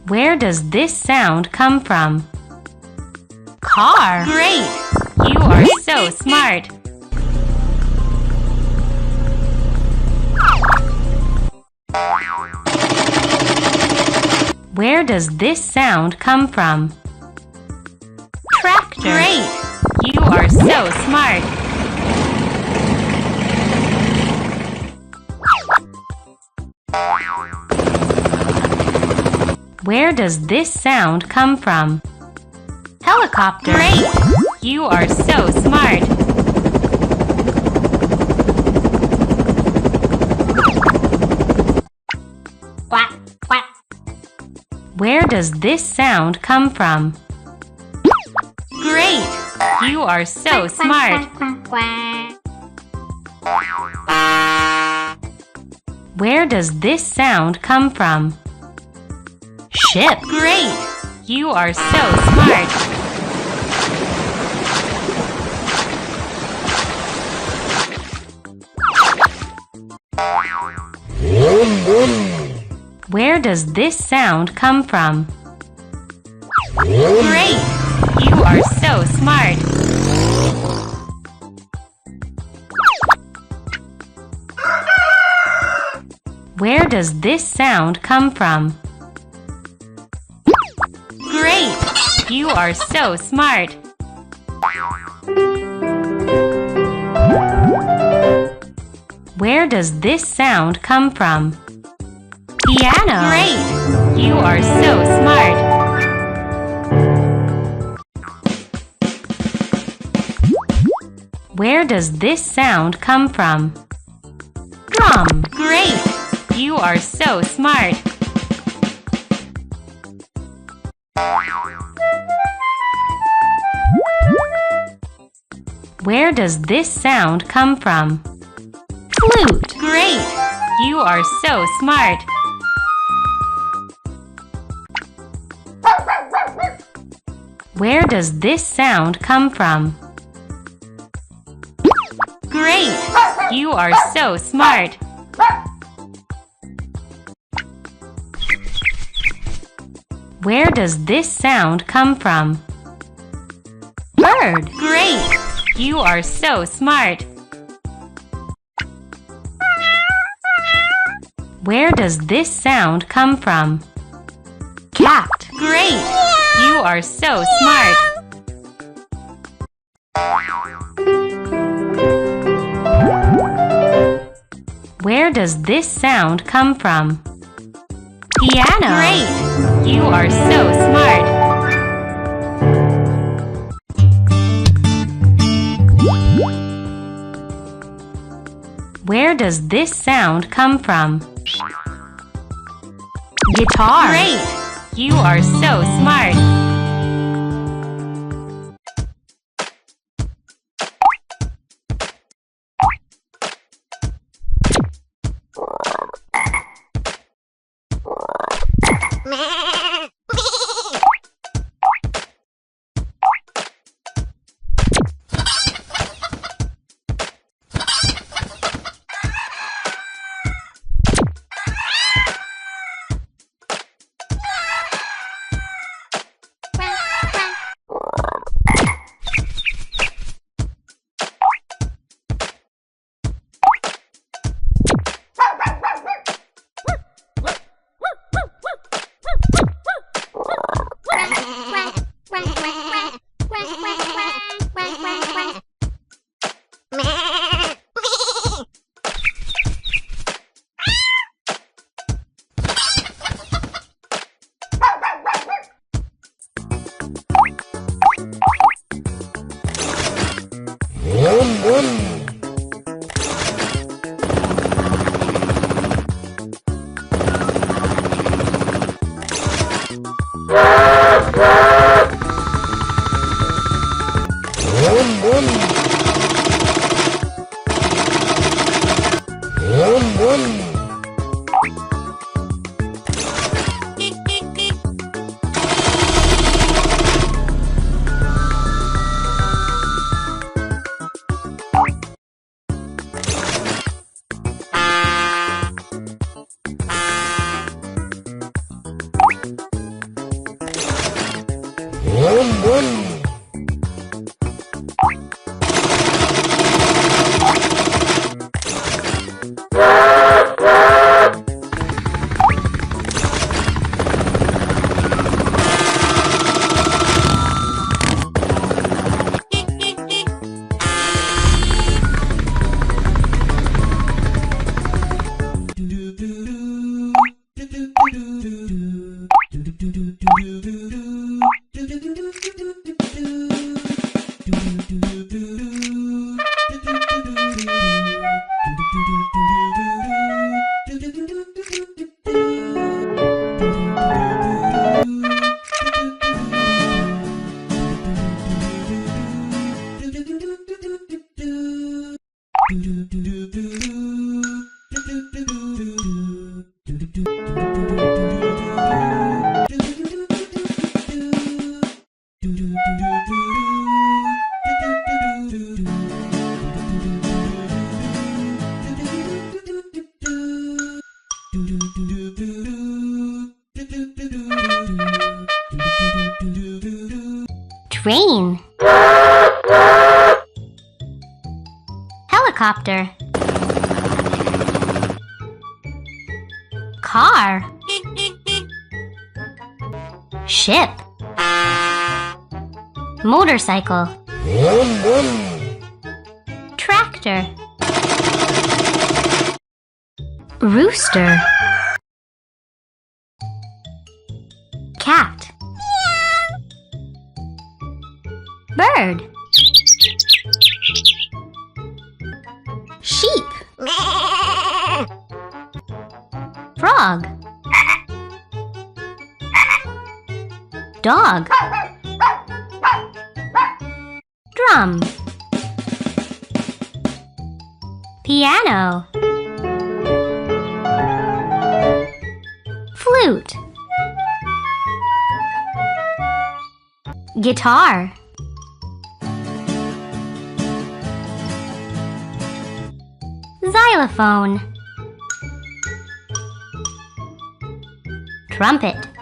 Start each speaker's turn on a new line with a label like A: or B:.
A: Where does this sound come from? Car! Great! You are so smart! Where does this sound come from? Tractor! Great! You are so smart! Where does this sound come from? Helicopter! Great! You are so smart! Quack, quack. Where does this sound come from? Great! You are so smart! Where does this sound come from? Ship! Great! You are so smart! Where does this sound come from? Great! You are so smart! Where does this sound come from? Great! You are so smart! Where does this sound come from? Piano! Great! You are so smart! Where does this sound come from? Drum! Great! You are so smart! Where does this sound come from? Flute! Great! You are so smart! Where does this sound come from? Great! You are so smart! Where does this sound come from? Bird! Great! You are so smart! Where does this sound come from? Cat! Great! You are so smart! Where does this sound come from? Piano! Great! You are so smart! Where does this sound come from? Guitar! Great! You are so smart! Train. Helicopter. Car. Ship. Motorcycle. Tractor. Rooster. Cat. Bird. Sheep. Frog. Dog. Drum. Piano. Flute. Guitar. Xylophone. Trumpet.